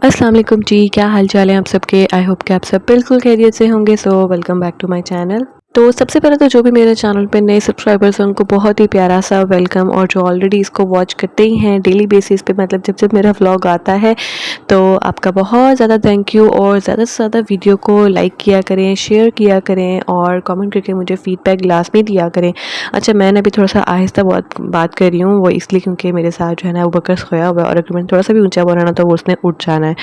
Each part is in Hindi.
अस्सलाम वालेकुम जी, क्या हाल चाल है आप सबके। आई होप कि आप सब बिल्कुल खैरियत से होंगे। So welcome back to my channel. तो सबसे पहले तो जो भी मेरे चैनल पे नए सब्सक्राइबर्स हैं उनको बहुत ही प्यारा सा वेलकम, और जो ऑलरेडी इसको वॉच करते ही हैं डेली बेसिस पे, मतलब जब जब मेरा व्लॉग आता है तो आपका बहुत ज़्यादा थैंक यू। और ज़्यादा से ज़्यादा वीडियो को लाइक किया करें, शेयर किया करें और कमेंट करके मुझे फीडबैक लाजमी दिया करें। अच्छा, मैंने अभी थोड़ा सा आहिस्ता बहुत बात कर रही हूँ, वो इसलिए क्योंकि मेरे साथ जो है ना वो बकर सोया हुआ है, और अगर मैंने थोड़ा सा भी ऊंचा बोला ना तो वो उसने उठ जाना है।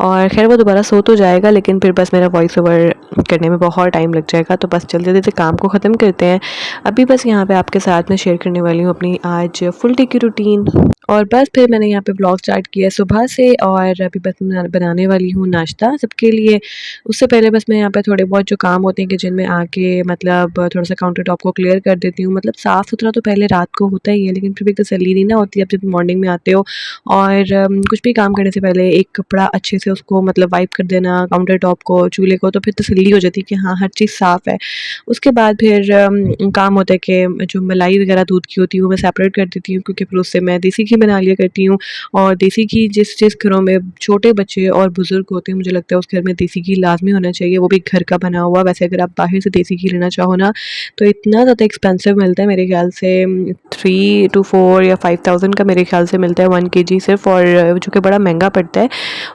और खैर वो दोबारा सो तो जाएगा, लेकिन फिर बस मेरा वॉइस ओवर करने में बहुत टाइम लग जाएगा। तो बस जल्दी जल्दी से काम को ख़त्म करते हैं। अभी बस यहाँ पे आपके साथ में शेयर करने वाली हूँ अपनी आज फुल डे की रूटीन। और बस फिर मैंने यहाँ पे ब्लॉग स्टार्ट किया है सुबह से, और अभी बस मैं बनाने वाली हूँ नाश्ता सबके लिए। उससे पहले बस मैं यहाँ पे थोड़े बहुत जो काम होते हैं किचन में आके, मतलब थोड़ा सा काउंटर टॉप को क्लियर कर देती हूँ। मतलब साफ़ सुथरा तो पहले रात को होता ही है, लेकिन फिर भी तसल्ली नहीं ना होती अब जब मॉर्निंग में आते हो। और कुछ भी काम करने से पहले एक कपड़ा अच्छे से उसको मतलब वाइप कर देना काउंटर टॉप को, चूल्हे को, तो फिर तसल्ली हो जाती है कि हाँ हर चीज़ साफ़ है। उसके बाद फिर काम होता है कि जो मलाई वगैरह दूध की होती है वो मैं सेपरेट कर देती हूँ, क्योंकि फिर उससे मैं देसी घी बना लिया करती हूँ। और देसी घी जिस जिस घरों में छोटे बच्चे और बुज़ुर्ग होते हैं, मुझे लगता है उस घर में देसी घी लाज़मी होना चाहिए, वो भी घर का बना हुआ। वैसे अगर आप बाहर से देसी घी लेना चाहो ना तो इतना ज़्यादा एक्सपेंसिव मिलता है, मेरे ख्याल से 3 to 4 या 5,000 का मेरे ख्याल से मिलता है 1 kg सिर्फ, और जो कि बड़ा महंगा पड़ता है।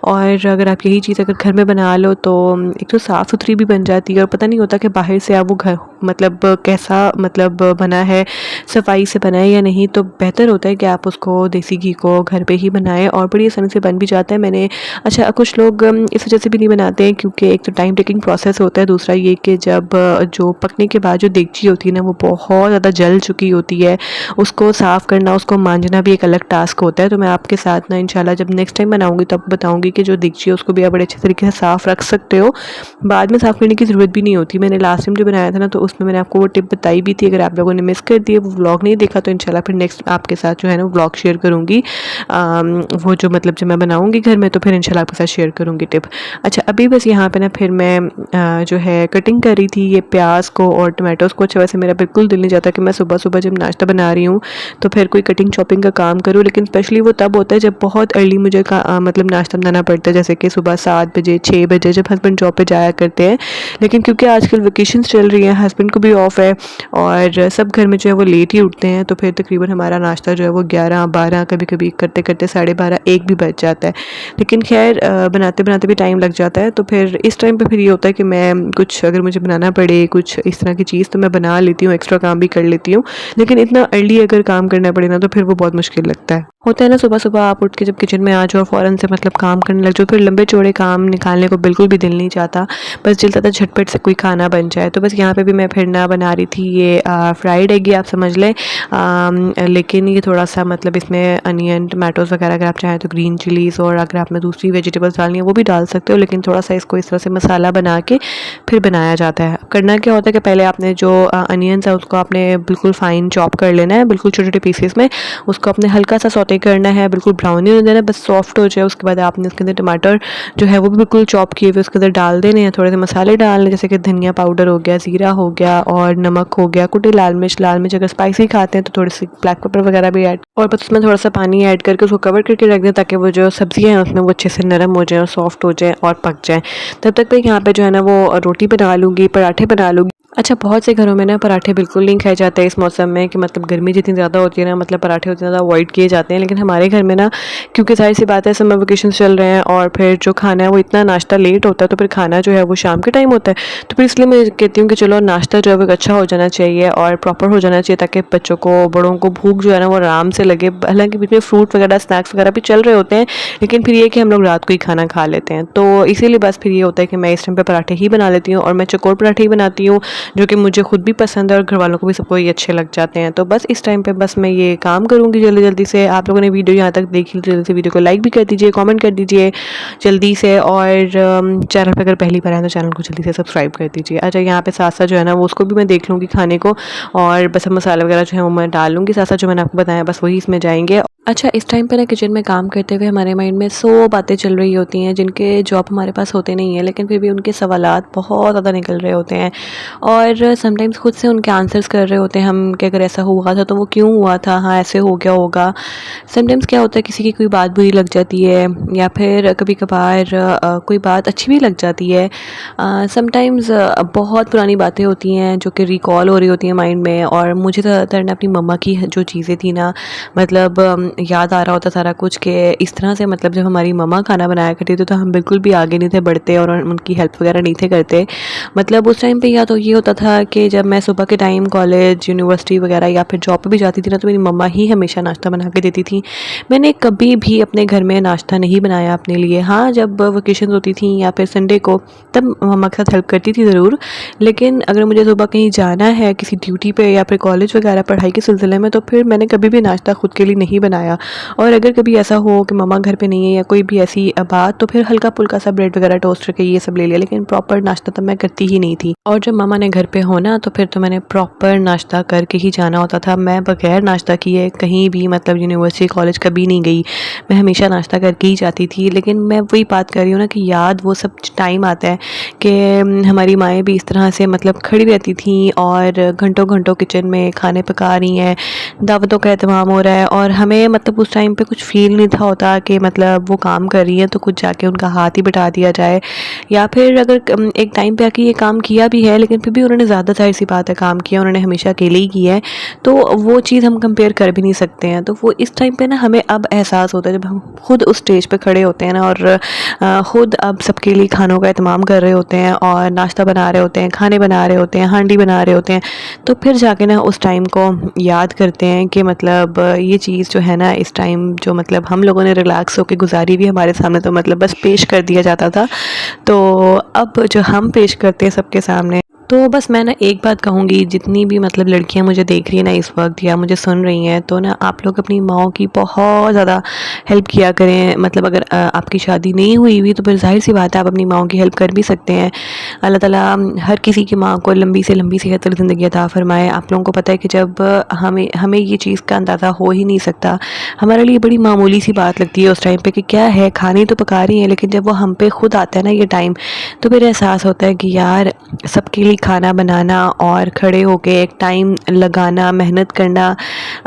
और अगर आप यही चीज़ अगर घर में बना लो तो एक तो साफ़ सुथरी भी बन जाती है, और पता नहीं होता कि बाहर से आप वो घर मतलब कैसा मतलब बना है, सफाई से बना है या नहीं। तो बेहतर होता है कि आप उसको देसी घी को घर पे ही बनाएं, और बड़ी आसानी से बन भी जाता है। मैंने अच्छा कुछ लोग इस वजह से भी नहीं बनाते हैं क्योंकि एक तो टाइम टेकिंग प्रोसेस होता है, दूसरा ये कि जब जो पकने के बाद जो देगची होती है ना वो बहुत ज़्यादा जल चुकी होती है, उसको साफ़ करना, उसको मांजना भी एक अलग टास्क होता है। तो मैं आपके साथ ना इंशाल्लाह जब नेक्स्ट टाइम बनाऊंगी तब बताऊंगी कि जो देगची है उसको भी आप बड़े अच्छे तरीके से साफ़ रख सकते हो, बाद में साफ़ करने की ज़रूरत भी नहीं होती। मैंने लास्ट टाइम जो बनाया था ना तो उसमें मैंने आपको वो टिप बताई भी थी। अगर आप लोगों ने मिस कर दिए, वो व्लॉग नहीं देखा, तो इंशाल्लाह फिर नेक्स्ट आपके साथ जो है ना व्लॉग शेयर करूँगी। वो जो मतलब जब मैं बनाऊँगी घर में तो फिर इंशाल्लाह आपके साथ शेयर करूँगी टिप। अच्छा, अभी बस यहाँ पे ना फिर मैं जो है कटिंग कर रही थी ये प्याज को और टमाटोज़ को। अच्छा, वैसे मेरा बिल्कुल दिल नहीं चाहता कि मैं सुबह सुबह जब नाश्ता बना रही हूँ तो फिर कोई कटिंग शॉपिंग का काम करूँ, लेकिन स्पेशली वो तब होता है जब बहुत अर्ली मुझे मतलब नाश्ता बनाना पड़ता है, जैसे कि सुबह 7 बजे 6 बजे जब हस्बैंड जॉब पे जाया करते हैं। लेकिन क्योंकि आजकल वेकेशंस चल रही हैं, हस्बैंड को भी ऑफ है और सब घर में जो है वो लेट ही उठते हैं, तो फिर तकरीबन हमारा नाश्ता जो है वो 11 12, कभी कभी करते करते 12:30 1 भी बज जाता है। लेकिन खैर बनाते बनाते भी टाइम लग जाता है, तो फिर इस टाइम पे फिर ये होता है कि मैं कुछ अगर मुझे बनाना पड़े कुछ इस तरह की चीज़ तो मैं बना लेती हूँ, एक्स्ट्रा काम भी कर लेती हूँ। लेकिन इतना अर्ली अगर काम करना पड़े ना तो फिर वो बहुत मुश्किल लगता है। होता है ना सुबह सुबह आप उठ के जब किचन में आ जाओ और फ़ौरन से मतलब काम करने लग जाओ, फिर लंबे चौड़े काम निकालने को बिल्कुल भी दिल नहीं चाहता, बस दिल चाहता झटपट से कोई खाना बन जाए। तो बस यहाँ पे भी मैं फिर ना बना रही थी ये फ्राइड एग ही आप समझ लें, लेकिन ये थोड़ा सा मतलब इसमें अनियन टमाटोज़ वगैरह अगर आप चाहें तो ग्रीन चिलीज़, और अगर आपने दूसरी वेजिटेबल्स डालनी है वो भी डाल सकते हो, लेकिन थोड़ा सा इसको इस तरह से मसाला बना के फिर बनाया जाता है। करना क्या होता है कि पहले आपने जो अनियंस है उसको आपने बिल्कुल फ़ाइन चॉप कर लेना है, बिल्कुल छोटे छोटे पीसेस में। उसको आपने हल्का सा सौते करना है, बिल्कुल ब्राउन नहीं होने देना, बस सॉफ्ट हो जाए। उसके बाद आपने उसके अंदर टमाटर जो है वो भी बिल्कुल चॉप किए हुए उसके अंदर डाल देने हैं। थोड़े से मसाले डालने, जैसे कि धनिया पाउडर हो गया, ज़ीरा हो गया और नमक हो गया, कुटी लाल मिर्च अगर स्पाइसी खाते हैं तो थोड़ी सी ब्लैक पेपर वगैरह भी ऐड, और बस उसमें थोड़ा सा पानी ऐड करके उसको कवर करके रख दें ताकि वो जो सब्जियाँ हैं उसमें वो अच्छे से नरम हो जाए और सॉफ्ट हो जाए और पक जाए। तब तक मैं यहाँ पे जो है ना वो रोटी बना लूँगी, पराठे बना लूँगी। अच्छा, बहुत से घरों में ना पराठे बिल्कुल नहीं खाए जाते इस मौसम में, कि मतलब गर्मी जितनी ज़्यादा होती है ना, मतलब पराठे उतने ज़्यादा अवॉइड किए जाते हैं। लेकिन हमारे घर में ना क्योंकि ज़ाहिर सी बात है समर वेकेशंस चल रहे हैं और फिर जो खाना है वो इतना नाश्ता लेट होता है, तो फिर खाना जो है वो शाम के टाइम होता है। तो फिर इसलिए मैं कहती हूँ कि चलो नाश्ता जो है वो अच्छा हो जाना चाहिए और प्रॉपर हो जाना चाहिए, ताकि बच्चों को बड़ों को भूख जो है ना वो आराम से लगे। हालांकि बीच में फ्रूट वगैरह स्नैक्स वगैरह भी चल रहे होते हैं, लेकिन फिर ये कि हम लोग रात को ही खाना खा लेते हैं। तो इसीलिए बस फिर ये होता है कि मैं इस टाइम पर पराठे ही बना लेती हूँ, और मैं चकोर पराठे ही बनाती हूँ जो कि मुझे खुद भी पसंद है और घर वालों को भी सबको ये अच्छे लग जाते हैं। तो बस इस टाइम पे बस मैं ये काम करूँगी जल्दी जल्दी से। आप लोगों ने वीडियो यहाँ तक देखी तो जल्दी से वीडियो को लाइक भी कर दीजिए, कमेंट कर दीजिए जल्दी से, और चैनल पे अगर पहली बार आए तो चैनल को जल्दी से सब्सक्राइब कर दीजिए। अच्छा, यहाँ पे साथ साथ जो है ना वो उसको भी मैं देख लूँगी खाने को, और बस मसाले वगैरह जो है वो मैं डाल लूँगी, साथ साथ जो मैंने आपको बताया बस वही इसमें जाएंगे। अच्छा, इस टाइम पे ना किचन में काम करते हुए हमारे माइंड में 100 बातें चल रही होती हैं जिनके जवाब हमारे पास होते नहीं हैं, लेकिन फिर भी उनके सवालात बहुत ज़्यादा निकल रहे होते हैं। और समटाइम्स खुद से उनके आंसर्स कर रहे होते हैं हम कि अगर ऐसा हुआ था तो वो क्यों हुआ था, हाँ ऐसे हो गया होगा। समटाइम्स क्या होता है किसी की कोई बात बुरी लग जाती है या फिर कभी कभार कोई बात अच्छी भी लग जाती है। समटाइम्स बहुत पुरानी बातें होती हैं जो कि रिकॉल हो रही होती हैं माइंड में, और मुझे ज़्यादातर ना अपनी मम्मा की जो चीज़ें थी ना, मतलब याद आ रहा होता सारा कुछ कि इस तरह से, मतलब जब हमारी मम्मा खाना बनाया करती थी तो हम बिल्कुल भी आगे नहीं थे बढ़ते और उनकी हेल्प वगैरह नहीं थे करते। मतलब उस टाइम पे या तो ये होता था कि जब मैं सुबह के टाइम कॉलेज, यूनिवर्सिटी वगैरह या फिर जॉब पे भी जाती थी ना, तो मेरी मम्मा ही हमेशा नाश्ता बना के देती थी। मैंने कभी भी अपने घर में नाश्ता नहीं बनाया अपने लिए। हाँ, जब वेकेशन होती थी या फिर संडे को, तब मम्मा के साथ हेल्प करती थी ज़रूर। लेकिन अगर मुझे सुबह कहीं जाना है किसी ड्यूटी पे या फिर कॉलेज वगैरह पढ़ाई के सिलसिले में, तो फिर मैंने कभी भी नाश्ता खुद के लिए नहीं बनाया। और अगर कभी ऐसा हो कि मम्मा घर पे नहीं है या कोई भी ऐसी बात, तो फिर हल्का फुल्का सा ब्रेड वगैरह टोस्ट करके ये सब ले लिया, लेकिन प्रॉपर नाश्ता तो मैं करती ही नहीं थी। और जब मम्मा ने घर पे होना तो फिर तो मैंने प्रॉपर नाश्ता करके ही जाना होता था। मैं बगैर नाश्ता किए कहीं भी, मतलब यूनिवर्सिटी कॉलेज कभी नहीं गई। मैं हमेशा नाश्ता करके ही जाती थी। लेकिन मैं वही बात कर रही हूँ ना कि याद वो सब टाइम आता है कि हमारी माएँ भी इस तरह से मतलब खड़ी रहती थीं और घंटों घंटों किचन में खाने पका रही हैं, दावतों का एहतमाम हो रहा है, और हमें मतलब उस टाइम पे कुछ फ़ील नहीं था होता कि मतलब वो काम कर रही हैं तो कुछ जाके उनका हाथ ही बटा दिया जाए। या फिर अगर एक टाइम पे आके ये काम किया भी है, लेकिन फिर भी उन्होंने ज़्यादा, ज़ाहिर सी बात है, काम किया, उन्होंने हमेशा अकेले ही किया है, तो वो चीज़ हम कंपेयर कर भी नहीं सकते हैं। तो वो इस टाइम पे ना हमें अब एहसास होता है जब हम खुद उस स्टेज पे खड़े होते हैं ना, और खुद अब सबके लिए खानों का एहतमाम कर रहे होते हैं और नाश्ता बना रहे होते हैं, खाने बना रहे होते हैं, हांडी बना रहे होते हैं, तो फिर जाके ना उस टाइम को याद करते हैं कि मतलब ये चीज़ जो है ना, इस टाइम जो मतलब हम लोगों ने रिलैक्स होकर गुजारी भी हमारे सामने, तो मतलब बस पेश कर दिया जाता था। तो अब जो हम पेश करते हैं सबके सामने, तो बस मैं ना एक बात कहूँगी, जितनी भी मतलब लड़कियाँ मुझे देख रही हैं ना इस वक्त या मुझे सुन रही हैं, तो ना आप लोग अपनी माँओं की बहुत ज़्यादा हेल्प किया करें। मतलब अगर आपकी शादी नहीं हुई हुई तो फिर ज़ाहिर सी बात है आप अपनी माँओं की हेल्प कर भी सकते हैं। अल्लाह ताला हर किसी की माँ को लंबी से लंबी सेहत वाली ज़िंदगी अता फ़रमाए। आप लोगों को पता है कि जब हमें हमें ये चीज़ का अंदाज़ा हो ही नहीं सकता, हमारे लिए बड़ी मामूली सी बात लगती है उस टाइम पे कि क्या है, खाने तो पका रही हैं, लेकिन जब वो हम पे खुद आता है ना ये टाइम, तो फिर एहसास होता है कि यार सबके लिए खाना बनाना और खड़े होके एक टाइम लगाना, मेहनत करना,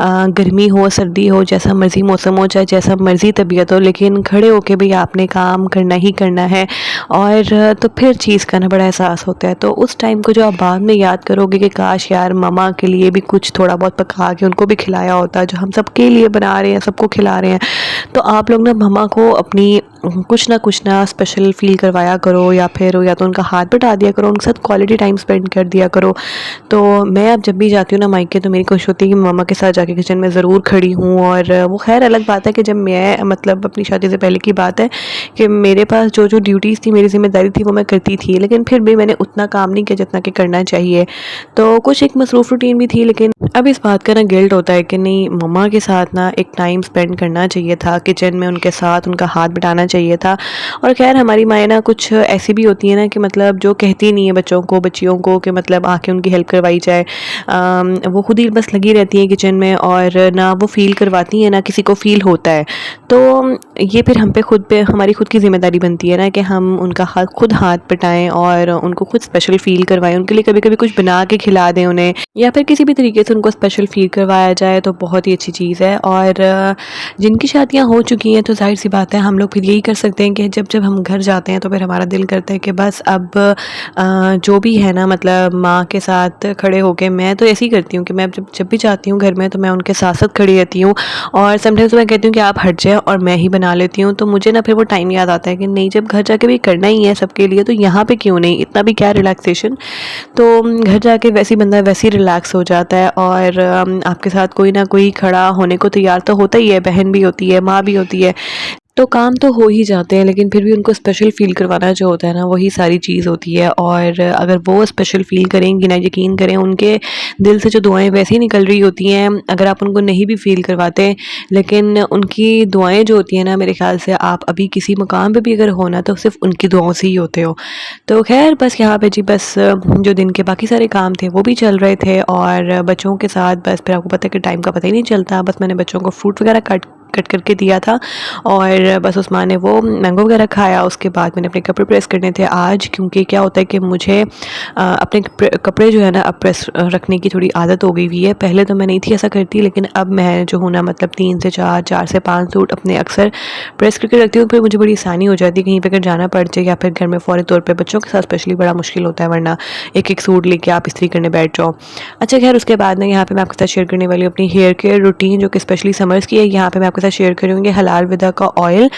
गर्मी हो सर्दी हो, जैसा मर्ज़ी मौसम हो, चाहे जैसा मर्ज़ी तबीयत हो, लेकिन खड़े होके भी आपने काम करना ही करना है। और तो फिर चीज़ का ना बड़ा एहसास होता है। तो उस टाइम को जो आप बाद में याद करोगे कि काश यार मम्मा के लिए भी कुछ थोड़ा बहुत पका के उनको भी खिलाया होता, जो हम सबके लिए बना रहे हैं, सबको खिला रहे हैं। तो आप लोग ना मम्मा को अपनी कुछ ना स्पेशल फ़ील करवाया करो, या फिर या तो उनका हाथ बटा दिया करो, उनके साथ क्वालिटी टाइम स्पेंड कर दिया करो। तो मैं अब जब भी जाती हूँ ना मायके, तो मेरी कोशिश होती है कि मम्मा के साथ जाके किचन में ज़रूर खड़ी हूँ। और वो खैर अलग बात है कि जब मैं मतलब अपनी शादी से पहले की बात है कि मेरे पास जो जो ड्यूटीज़ थी, मेरी ज़िम्मेदारी थी, वो मैं करती थी, लेकिन फिर भी मैंने उतना काम नहीं किया जितना कि करना चाहिए। तो कुछ एक मसरूफ़ रूटीन भी थी, लेकिन अब इस बात का ना गिल्ट होता है कि नहीं, मम्मा के साथ ना एक टाइम स्पेंड करना चाहिए था, किचन में उनके साथ उनका हाथ बटाना चाहिए था। और ख़ैर हमारी माएँ ना कुछ ऐसी भी होती हैं ना कि मतलब जो कहती नहीं है बच्चों को, बच्चियों को, कि मतलब आके उनकी हेल्प करवाई जाए। वो खुद ही बस लगी रहती हैं किचन में, और ना वो फ़ील करवाती हैं ना किसी को फ़ील होता है। तो ये फिर हम पे हमारी खुद की ज़िम्मेदारी बनती है ना कि हम उनका खुद हाथ बटाएँ और उनको खुद स्पेशल फ़ील करवाएँ, उनके लिए कभी कभी कुछ बना के खिला दें उन्हें, या फिर किसी भी तरीके से उनको स्पेशल फ़ील करवाया जाए, तो बहुत ही अच्छी चीज़ है। और जिनकी शादियाँ हो चुकी हैं तो ज़ाहिर सी बात है हम लोग फिर यही कर सकते हैं कि जब जब हम घर जाते हैं तो फिर हमारा दिल करता है कि बस अब जो भी है ना, मतलब माँ के साथ खड़े होके, मैं तो ऐसे ही करती हूँ कि मैं जब भी जाती हूँ घर में तो मैं उनके साथ साथ खड़ी रहती हूँ, और समटाइम्स मैं कहती हूँ कि आप हट जाए और मैं ही बना लेती हूँ। तो मुझे ना फिर वो टाइम याद आता है कि नहीं, जब घर जाके भी करना ही है सबके लिए, तो यहाँ पे क्यों नहीं, इतना भी क्या रिलैक्सेशन। तो घर जाके वैसे ही बंदा वैसे ही रिलैक्स हो जाता है, और आपके साथ कोई ना कोई खड़ा होने को तैयार तो होता ही है, बहन भी होती है, माँ भी होती है, तो काम तो हो ही जाते हैं, लेकिन फिर भी उनको स्पेशल फ़ील करवाना जो होता है ना, वही सारी चीज़ होती है। और अगर वो स्पेशल फ़ील करेंगी ना, यकीन करें उनके दिल से जो दुआएं वैसे ही निकल रही होती हैं, अगर आप उनको नहीं भी फ़ील करवाते, लेकिन उनकी दुआएं जो होती हैं ना, मेरे ख़्याल से आप अभी किसी मुकाम पे भी अगर हो ना, तो सिर्फ उनकी दुआओं से ही होते हो। तो खैर बस यहाँ पे जी, बस जो दिन के बाकी सारे काम थे वो भी चल रहे थे, और बच्चों के साथ बस फिर आपको पता है कि टाइम का पता ही नहीं चलता। बस मैंने बच्चों को फ्रूट वगैरह कट करके दिया था और बस उस्मान ने वो मैंगो वगैरह खाया। उसके बाद मैंने अपने कपड़े प्रेस करने थे आज, क्योंकि क्या होता है कि मुझे अपने कपड़े जो है ना अब प्रेस रखने की थोड़ी आदत हो गई हुई है। पहले तो मैं नहीं थी ऐसा करती, लेकिन अब मैं जो हूँ ना मतलब 3 से 4, 4 से 5 सूट अपने अक्सर प्रेस करके रखती हूँ। फिर मुझे बड़ी आसानी हो जाती है कहीं पे अगर जाना पड़ जाए, या फिर घर में फ़ौरी तौर पे बच्चों के साथ स्पेशली बड़ा मुश्किल होता है, वरना एक एक सूट लेके आप इस्त्री करने बैठ जाओ। अच्छा खैर, उसके बाद ना यहाँ पे मैं आपके साथ शेयर करने वाली हूँ अपनी हेयर केयर रूटीन, जो कि स्पेशली समर्स की है। यहाँ पे मैं आपके साथ शेयर करूँगी हलाल विदा का ऑयल।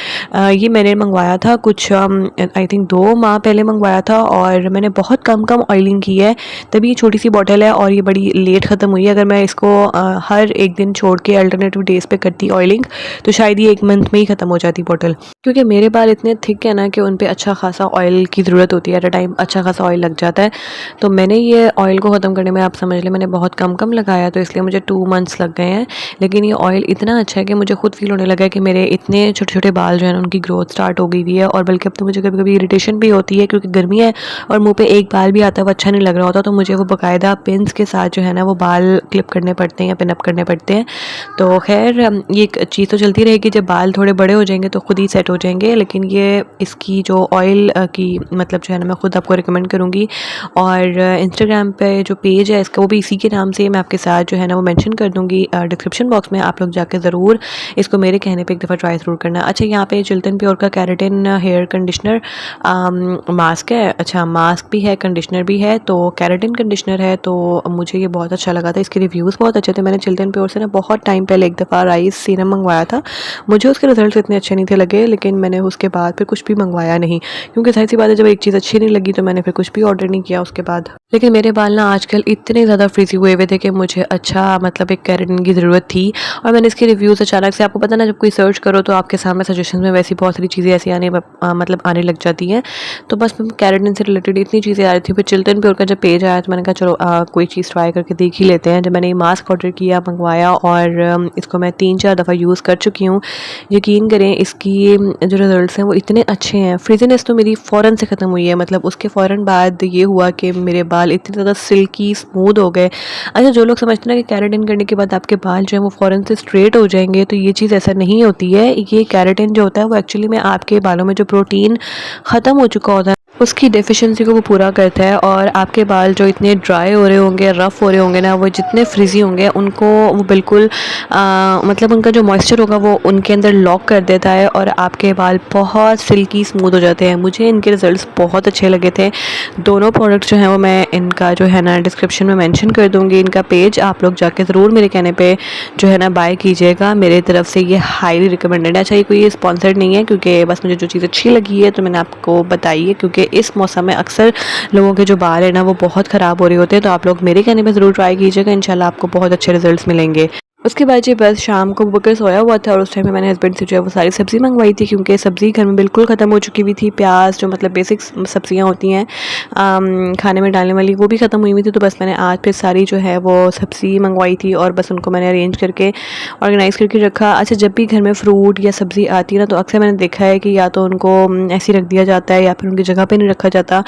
ये मैंने मंगवाया था कुछ आई थिंक 2 माह पहले मंगवाया था, और मैंने बहुत कम ऑयलिंग की है, तभी ये छोटी सी बॉटल है और ये बड़ी लेट ख़त्म हुई है। अगर मैं इसको हर एक दिन छोड़ के अल्टरनेटिव डेज़ पे करती ऑयलिंग तो शायद ये 1 मंथ में ही ख़त्म हो जाती बॉटल, क्योंकि मेरे बाल इतने थिक है ना कि उन पे अच्छा खासा ऑयल की ज़रूरत होती है। एट अ टाइम अच्छा खासा ऑयल लग जाता है। तो मैंने ये ऑयल को ख़त्म करने में आप समझ लें मैंने बहुत कम लगाया, तो इसलिए मुझे 2 मंथ्स लग गए हैं। लेकिन ये ऑयल इतना अच्छा है कि मुझे खुद फील होने लगा है कि मेरे इतने छोटे-छोटे बाल जो है ना उनकी ग्रोथ स्टार्ट हो गई हुई है। और बल्कि अब तो मुझे कभी-कभी इरिटेशन भी होती है, क्योंकि गर्मी है और मुँह पे एक बाल भी आता है वो अच्छा नहीं लग रहा होता, तो मुझे वो बाकायदा पिन्स के साथ जो है ना वो बाल क्लिप करने पड़ते हैं या पिन अप करने पड़ते हैं। तो खैर ये एक चीज़ तो चलती रहेगी, जब बाल थोड़े बड़े हो जाएंगे तो खुद ही सेट हो जाएंगे। लेकिन ये इसकी जो ऑयल की मतलब जो है ना मैं खुद आपको रिकमेंड करूँगी। और इंस्टाग्राम पे जो पेज है इसका वो भी इसी के नाम से, मैं आपके साथ जो है ना वो मेंशन कर दूँगी डिस्क्रिप्शन बॉक्स में। आप लोग जाके ज़रूर इसको मेरे कहने पे एक दफ़ा ट्राई ज़रूर करना। अच्छा, यहाँ पे चिल्टन प्योर का केराटिन हेयर कंडीशनर मास्क है। अच्छा, मास्क भी है, कंडीशनर भी है। तो केराटिन कंडीशनर है तो मुझे ये बहुत अच्छा लगा था, इसके रिव्यूज़ बहुत अच्छे थे। मैंने चिल्टन प्योर से ना बहुत टाइम पहले एक दफ़ा राइस सीरम मंगवाया था, मुझे उसके रिजल्ट इतने अच्छे नहीं थे लगे, लेकिन मैंने उसके बाद फिर कुछ भी मंगवाया नहीं, क्योंकि ज़ाहिर सी बात है जब एक चीज़ अच्छी नहीं लगी तो मैंने फिर कुछ भी ऑर्डर नहीं किया उसके बाद। लेकिन मेरे बाल ना आजकल इतने ज़्यादा फ्रीज़ी हुए थे कि मुझे अच्छा मतलब एक केराटिन की ज़रूरत थी। और मैंने इसके रिव्यूज़ अचानक से, आपको पता ना जब कोई सर्च करो तो आपके सामने सजेशन में वैसी बहुत सारी चीज़ें ऐसी मतलब आने लग जाती हैं। तो बस केराटिन से रिलेटेड इतनी चीज़ें आ रही थी। फिर चिल्टन प्योर का जब पेज आया तो मैंने कहा चलो कोई चीज़ ट्राई करके देख ही लेते हैं। जब मैंने ये मास्क ऑर्डर किया, मंगवाया, और इसको मैं 3-4 दफ़ा यूज़ कर चुकी हूँ। यकीन करें इसकी जो रिज़ल्ट्स हैं वो इतने अच्छे हैं। फ्रीज़ीनेस तो मेरी फ़ौरन से ख़त्म हुई है, मतलब उसके फ़ौरन बाद ये हुआ कि मेरे बाल इतने ज़्यादा सिल्की स्मूथ हो गए। अच्छा, जो लोग समझते हैं ना कि केराटिन करने के बाद आपके बाल जो हैं वो फ़ौरन से स्ट्रेट हो जाएंगे, तो ये चीज़ ऐसा नहीं होती है। ये केराटिन जो होता है वो एक्चुअली में आपके बालों में जो प्रोटीन ख़त्म हो चुका होता है उसकी डेफिशिएंसी को वो पूरा करता है, और आपके बाल जो इतने ड्राई हो रहे होंगे, रफ़ हो रहे होंगे ना, वो जितने फ्रिज़ी होंगे उनको वो बिल्कुल मतलब उनका जो मॉइस्चर होगा वो उनके अंदर लॉक कर देता है, और आपके बाल बहुत सिल्की स्मूथ हो जाते हैं। मुझे इनके रिज़ल्ट्स बहुत अच्छे लगे थे। दोनों प्रोडक्ट्स जो हैं वो मैं इनका जो है ना डिस्क्रिप्शन में मेंशन कर दूँगी, इनका पेज आप लोग जाके ज़रूर मेरे कहने पे जो है ना बाय कीजिएगा। मेरे तरफ से ये हाईली रिकमेंडेड है। अच्छा, ये कोई स्पॉन्सर्ड नहीं है, क्योंकि बस मुझे जो चीज़ अच्छी लगी है तो मैंने आपको बताई है, क्योंकि इस मौसम में अक्सर लोगों के जो बाल है ना वो बहुत ख़राब हो रहे होते हैं। तो आप लोग मेरे कहने पे ज़रूर ट्राई कीजिएगा, इंशाल्लाह आपको बहुत अच्छे रिजल्ट्स मिलेंगे। उसके बाद जी बस शाम को बकर सोया हुआ था, और उस टाइम में मैंने हस्बैंड से जो है वो सारी सब्ज़ी मंगवाई थी, क्योंकि सब्ज़ी घर में बिल्कुल ख़त्म हो चुकी हुई थी। प्याज जो मतलब बेसिक सब्ज़ियाँ होती हैं खाने में डालने वाली, वो भी ख़त्म हुई हुई थी। तो बस मैंने आज फिर सारी जो है वो सब्ज़ी मंगवाई थी, और बस उनको मैंने अरेंज करके ऑर्गेनाइज़ करके रखा। अच्छा, जब भी घर में फ्रूट या सब्ज़ी आती है ना, तो अक्सर मैंने देखा है कि या तो उनको ऐसे रख दिया जाता है या फिर उनकी जगह पर नहीं रखा जाता।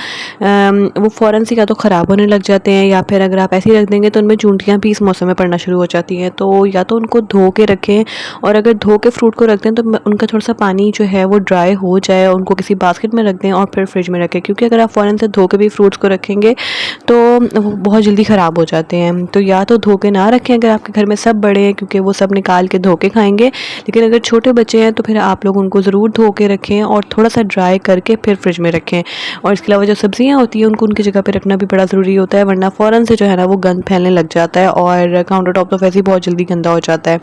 वो फ़ौरन से या तो ख़राब होने लग जाते हैं, या फिर अगर आप ऐसे ही रख देंगे तो उनमें चूंटियाँ भी इस मौसम में पड़ना शुरू हो जाती हैं। तो या तो उनको धो के रखें, और अगर धो के फ्रूट को रखते हैं तो उनका थोड़ा सा पानी जो है वो ड्राई हो जाए, उनको किसी बास्केट में रख दें और फिर फ्रिज में रखें, क्योंकि अगर आप फ़ौरन से धो के भी फ्रूट्स को रखेंगे तो वो बहुत जल्दी ख़राब हो जाते हैं। तो या तो धो के ना रखें अगर आपके घर में सब बड़े हैं, क्योंकि वो सब निकाल के धो के खाएँगे। लेकिन अगर छोटे बच्चे हैं तो फिर आप लोग उनको ज़रूर धो के रखें और थोड़ा सा ड्राई करके फिर फ्रिज में रखें। और इसके अलावा जो सब्ज़ियाँ होती हैं उनको उनकी जगह पे रखना भी बड़ा ज़रूरी होता है, वरना फ़ौरन से जो है ना वो गंद फैलने लग जाता है, और काउंटर टॉप तो वैसे ही बहुत जल्दी गंदा हो जाता है।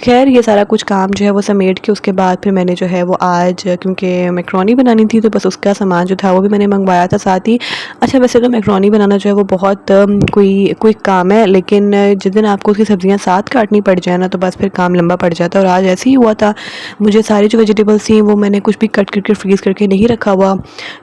खैर, ये सारा कुछ काम जो है वो समेट के उसके बाद फिर मैंने जो है वो आज, क्योंकि मैक्रोनी बनानी थी तो बस उसका सामान जो था वो भी मैंने मंगवाया था साथ ही। अच्छा, वैसे तो मैक्रोनी बनाना जो है वो बहुत कोई क्विक काम है, लेकिन जिस दिन आपको उसकी सब्ज़ियाँ साथ काटनी पड़ जाए ना तो बस फिर काम लंबा पड़ जाता है। और आज ऐसे ही हुआ था, मुझे सारी जो वेजिटेबल्स थी वो मैंने कुछ भी कट करके फ्रीज़ करके नहीं रखा हुआ।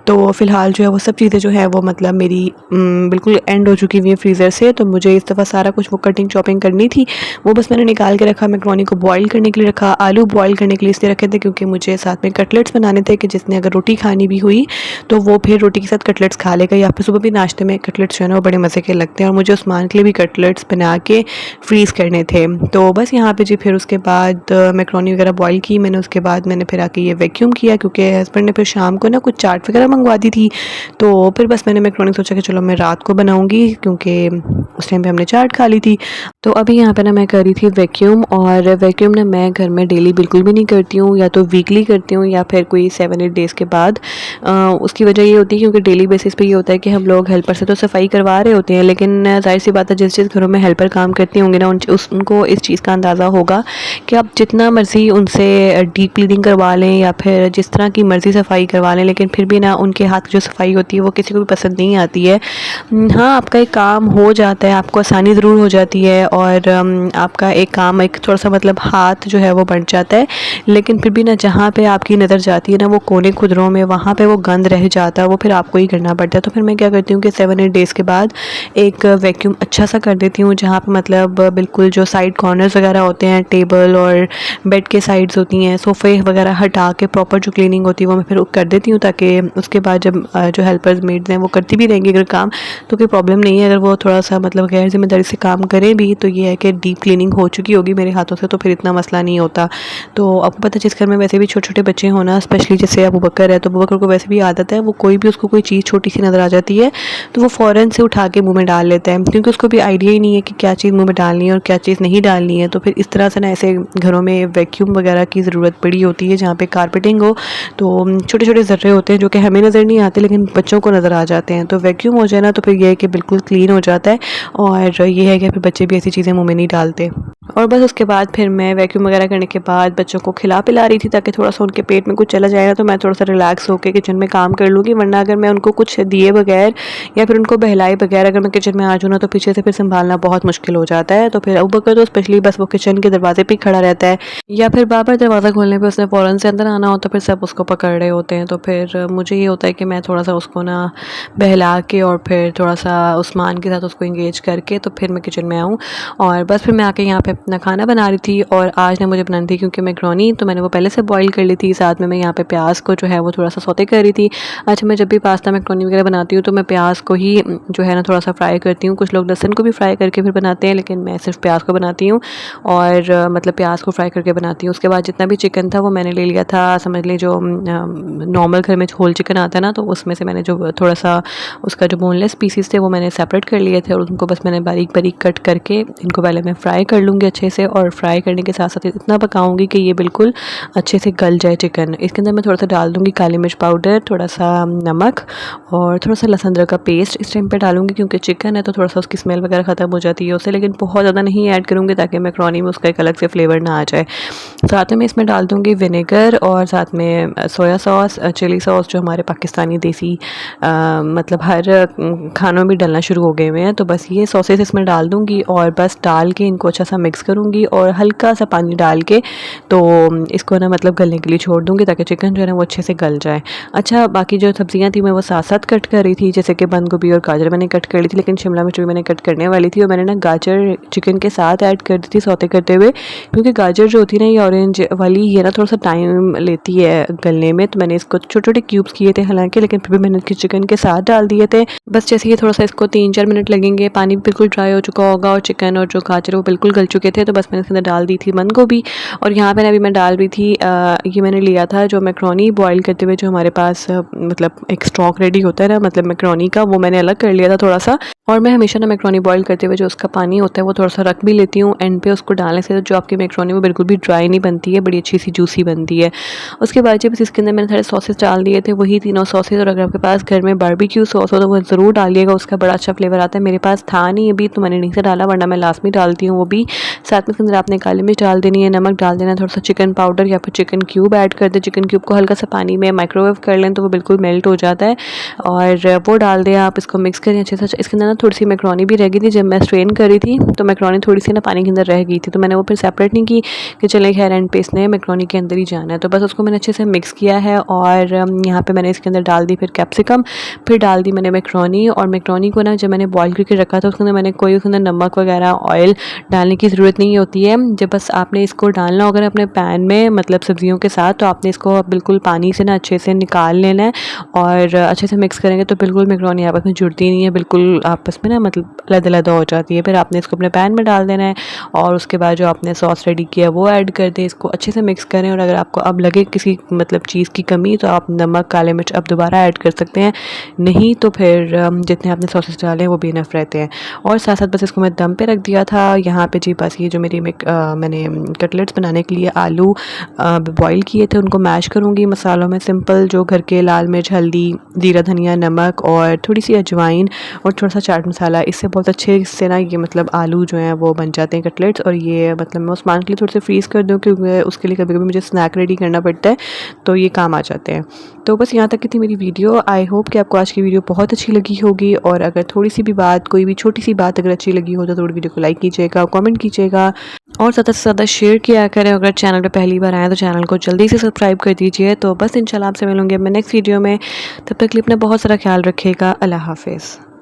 तो फ़िलहाल जो है वो सब चीज़ें जो है वो मतलब मेरी बिल्कुल एंड हो चुकी हुई है फ्रीज़र से। तो मुझे इस दफ़ा सारा कुछ वो कटिंग चॉपिंग करनी थी, वो बस बस मैंने निकाल के रखा, मैक्रोनी को बॉईल करने के लिए रखा। आलू बॉईल करने के लिए इसलिए रखे थे क्योंकि मुझे साथ में कटलेट्स बनाने थे कि जिसने अगर रोटी खानी भी हुई तो वो फिर रोटी के साथ कटलेट्स खा लेगा, या फिर सुबह भी नाश्ते में कटलेट्स जो है ना वो बड़े मज़े के लगते हैं। और मुझे उस्मान के लिए भी कटलेट्स बना के फ्रीज़ करने थे। तो बस यहाँ पे जी फिर उसके बाद मैक्रोनी वगैरह बॉईल की मैंने। उसके बाद मैंने फिर आके ये वैक्यूम किया क्योंकि हस्बैंड ने फिर शाम को ना कुछ चाट वगैरह मंगवा दी थी। तो फिर बस मैंने मैक्रोनी सोचा कि चलो मैं रात को बनाऊँगी क्योंकि उस टाइम पे हमने चाट खा ली थी। तो अभी यहाँ पे ना मैं कर रही थी वैक्यूम, और वैक्यूम ना मैं घर में डेली बिल्कुल भी नहीं करती हूँ, या तो वीकली करती हूँ या फिर कोई 7-8 डेज़ के बाद। उसकी वजह ये होती है क्योंकि डेली बेसिस पे ये होता है कि हम लोग हेल्पर से तो सफाई करवा रहे होते हैं, लेकिन ज़ाहिर सी बात है जिस घरों में हेल्पर काम करती होंगी ना उनको इस चीज़ का अंदाज़ा होगा कि आप जितना मर्ज़ी उनसे डीप क्लीनिंग करवा लें या फिर जिस तरह की मर्ज़ी सफाई करवा लें, लेकिन फिर भी ना उनके हाथ की जो सफाई होती है वो किसी को भी पसंद नहीं आती है। हाँ, आपका एक काम हो जाता है, आपको आसानी ज़रूर हो जाती है, और आपका एक काम एक थोड़ा-सा मतलब हाथ जो है वो बढ़ जाता है, लेकिन फिर भी ना जहाँ पे आपकी नज़र जाती है ना वो कोने खुदरों में, वहाँ पे वो गंद रह जाता है, वो फिर आपको ही करना पड़ता है। तो फिर मैं क्या करती हूँ कि 7-8 डेज़ के बाद एक वैक्यूम अच्छा सा कर देती हूँ, जहाँ पे मतलब बिल्कुल जो साइड कॉर्नर्स वगैरह होते हैं, टेबल और बेड के साइड्स होती हैं, सोफ़े वगैरह हटा के प्रॉपर जो क्लीनिंग होती है वो मैं फिर कर देती हूँ, ताकि उसके बाद जब जो हेल्पर्स मेड्स हैं वो करती भी रहेंगी अगर काम, तो कोई प्रॉब्लम नहीं है। अगर वो थोड़ा-सा मतलब गैर ज़िम्मेदारी से काम करें भी तो ये है कि डीप क्लीनिंग हो चुकी होगी मेरे हाथों से, तो फिर इतना मसला नहीं होता। तो आपको पता है जिस घर में वैसे भी छोटे-छोटे बच्चे हों ना, स्पेशली जैसे अबू बकर है, तो अबू बकर को वैसे भी आदत है, वो कोई भी उसको कोई चीज़ छोटी-सी नज़र आ जाती है तो वो फ़ौरन से उठा के मुँह में डाल लेता है, क्योंकि उसको भी आइडिया ही नहीं है कि क्या चीज़ मुँह में डालनी है और क्या चीज़ नहीं डालनी है। तो फिर इस तरह से ना ऐसे घरों में वैक्यूम वगैरह की ज़रूरत पड़ी होती है जहाँ पे कारपेटिंग हो, तो छोटे-छोटे ज़र्रे होते हैं जो कि हमें नज़र नहीं आते लेकिन बच्चों को नज़र आ जाते हैं। तो वैक्यूम हो जाए ना तो फिर ये है कि बिल्कुल क्लीन हो जाता है, और ये है कि फिर बच्चे भी ऐसी चीज़ें मुँह में नहीं डालते। और बस उसके बाद फिर मैं वैक्यूम वगैरह करने के बाद बच्चों को खिला पिला रही थी, ताकि थोड़ा-सा उनके पेट में कुछ चला जाए ना तो मैं थोड़ा-सा रिलैक्स होके किचन में काम कर लूँगी, वरना अगर मैं उनको कुछ दिए बगैर या फिर उनको बहलाए बगैर अगर मैं किचन में आ जाऊँ ना तो पीछे से फिर सँभालना बहुत मुश्किल हो जाता है। तो फिर अबू बकर तो स्पेशली बस वो किचन के दरवाज़े पे ही खड़ा रहता है, या फिर बार-बार दरवाज़ा खोलने पे उसने फ़ौरन से अंदर आना होता है, फिर सब उसको पकड़ रहे होते हैं। तो फिर मुझे ये होता है कि मैं थोड़ा-सा उसको ना बहला के और फिर थोड़ा-सा उस्मान के साथ उसको एंगेज करके तो फिर मैं किचन में आऊँ, और बस फिर मैं आके यहाँ पे अपना खाना बना रही थी। और आज ना मुझे बनानी थी क्योंकि मैक्रोनी, तो मैंने वो पहले से बॉईल कर ली थी, साथ में मैं यहाँ पे प्याज को जो है वो थोड़ा सा सौते कर रही थी। अच्छा, मैं जब भी पास्ता मैक्रोनी वगैरह बनाती हूँ तो मैं प्याज को ही जो है ना थोड़ा सा फ्राई करती हूँ। कुछ लोग लहसुन को भी फ्राई करके फिर बनाते हैं, लेकिन मैं सिर्फ प्याज को बनाती हूँ, और मतलब प्याज को फ्राई करके बनाती हूँ। उसके बाद जितना भी चिकन था वो मैंने ले लिया था, समझ लें जो नॉर्मल घर में होल चिकन आता है ना, तो उसमें से मैंने जो थोड़ा सा उसका जो बोनलेस पीसीस थे वो मैंने सेपरेट कर लिए थे, और उनको बस मैंने बारीक बारीक कट करके इनको पहले मैं फ्राई कर लूँगी अच्छे से, और फ्राई करने के साथ साथ इतना पकाऊंगी कि ये बिल्कुल अच्छे से गल जाए चिकन। इसके अंदर मैं थोड़ा सा डाल दूँगी काली मिर्च पाउडर, थोड़ा सा नमक और थोड़ा सा लहसुन अदरक का पेस्ट इस टाइम पे डालूंगी, क्योंकि चिकन है तो थोड़ा सा उसकी स्मेल वगैरह ख़त्म हो जाती है उससे, लेकिन बहुत ज़्यादा नहीं ऐड करूँगी ताकि मैक्रोनी में उसका एक अलग से फ्लेवर ना आ जाए। साथ में इसमें डाल दूँगी विनेगर, और साथ में सोया सॉस, चिली सॉस जो हमारे पाकिस्तानी देसी मतलब हर खानों में डलना शुरू हो गए हुए हैं। तो बस ये सॉसेस इसमें डाल दूँगी और बस डाल के इनको अच्छा सा मिक्स करूँगी, और हल्का सा पानी डाल के तो इसको ना मतलब गलने के लिए छोड़ दूँगी ताकि चिकन जो है ना वो अच्छे से गल जाए। अच्छा, बाकी जो सब्जियाँ थी मैं वो साथ साथ कट कर रही थी, जैसे कि बंद गोभी और गाजर मैंने कट कर ली थी, लेकिन शिमला मिर्च भी मैंने कट करने वाली थी, और मैंने ना गाजर चिकन के साथ ऐड कर दी थी सौते करते हुए, क्योंकि गाजर जो होती है ना ये ऑरेंज वाली, ये ना थोड़ा सा टाइम लेती है गलने में। तो मैंने इसको छोटे छोटे क्यूब्स किए थे हालांकि, लेकिन फिर भी मैंने इसके चिकन के साथ डाल दिए थे। बस जैसे ये थोड़ा सा इसको 3-4 मिनट लगेंगे, पानी भी बिल्कुल ड्राई हो चुका होगा और चिकन और जो गाजर वो बिल्कुल गल चुके थे, तो बस मैंने इसके अंदर डाल दी थी बंद गोभी। और यहाँ पे अभी मैं डाल रही थी ये मैंने लिया था जो मैक्रोनी बॉईल करते हुए जो हमारे पास मतलब एक स्टॉक रेडी होता है ना मतलब मैक्रोनी का, वो मैंने अलग कर लिया था थोड़ा सा। और मैं हमेशा ना मैक्रोनी बॉईल करते हुए जो उसका पानी होता है वो थोड़ा सा रख भी लेती हूँ एंड पे, उसको डालने से जो आपकी मैक्रोनी वो बिल्कुल भी ड्राई नहीं बनती है, बड़ी अच्छी सी जूसी बनती है। उसके बाद जब इसके अंदर मैंने थोड़े सॉसेस डाल दिए थे, वही तीनों सॉसेस, और अगर आपके पास घर में बारबेक्यू सॉस हो तो वो ज़रूर डालिएगा, उसका बड़ा अच्छा फ्लेवर आता है। मेरे पास था नहीं अभी तो मैंने नहीं से डाला, वरना मैं लास्ट में डालती हूँ वो भी। साथ में इसके अंदर आपने काली मिर्च डाल देनी है, नमक डाल देना, थोड़ा सा चिकन पाउडर या फिर चिकन क्यूब ऐड कर दे। चिकन क्यूब को हल्का सा पानी में माइक्रोवेव कर लें तो वो बिल्कुल मेल्ट हो जाता है, और वो डाल दें आप। इसको मिक्स करें अच्छे से। इसके अंदर ना थोड़ी सी मैक्रोनी भी रह गई थी, जब मैं स्ट्रेन कर रही थी तो मैक्रोनी थोड़ी सी ना पानी के अंदर रह गई थी, तो मैंने वो फिर सेपरेट नहीं की कि चले खैर एंड पे इसने मैक्रोनी के अंदर ही जाना है। तो बस उसको मैंने अच्छे से मिक्स किया है, और यहाँ पे मैंने इसके अंदर डाल दी फिर कैप्सिकम, फिर डाल दी मैंने मैक्रोनी। और मैक्रोनी को ना जब मैंने बॉईल करके रखा था उसके अंदर मैंने कोई उसके अंदर नमक वगैरह ऑयल डालने पकाने की ज़रूरत नहीं होती है। जब बस आपने इसको डालना होगा ना अपने पैन में, मतलब सब्ज़ियों के साथ, तो आपने इसको बिल्कुल पानी से ना अच्छे से निकाल लेना है और अच्छे से मिक्स करेंगे तो बिल्कुल मैकरोनी आपस में जुड़ती नहीं है, बिल्कुल आपस में ना मतलब अलग-अलग हो जाती है। फिर आपने इसको अपने पैन में डाल देना है और उसके बाद जो आपने सॉस रेडी किया वो ऐड कर दें, इसको अच्छे से मिक्स करें और अगर आपको अब लगे किसी मतलब चीज़ की कमी तो आप नमक, काले मिर्च अब दोबारा ऐड कर सकते हैं, नहीं तो फिर जितने आपने सॉसेस डाले हैं वो भी इनफ रहते हैं। और साथ-साथ बस इसको मैं दम पे रख दिया था। यहाँ पे जी बस ये जो मैंने कटलेट्स बनाने के लिए आलू बॉयल किए थे उनको मैश करूँगी मसालों में, सिंपल जो घर के लाल मिर्च, हल्दी, जीरा, धनिया, नमक और थोड़ी-सी अजवाइन और थोड़ा-सा चाट मसाला, इससे बहुत अच्छे से ना ये मतलब आलू जो हैं वो बन जाते हैं कटलेट्स। और ये मतलब मैं उस्मान के लिए थोड़े से फ्रीज़ कर दूँ क्योंकि उसके लिए कभी-कभी मुझे स्नैक रेडी करना पड़ता है, तो ये काम आ जाते हैं। तो बस यहाँ तक की थी मेरी वीडियो। आई होप कि आपको आज की वीडियो बहुत अच्छी लगी होगी और अगर थोड़ी-सी भी बात, कोई भी छोटी-सी बात अगर अच्छी लगी हो तो वीडियो को लाइक कीजिएगा, कमेंट कीजिएगा और ज़्यादा से ज़्यादा शेयर किया करें। अगर चैनल पे पहली बार आएँ तो चैनल को जल्दी से सब्सक्राइब कर दीजिए। तो बस इंशाल्लाह आपसे मिलूँगी मैं नेक्स्ट वीडियो में। तब तक के लिए अपना बहुत सारा ख्याल रखिएगा। अल्लाह हाफ़िज़।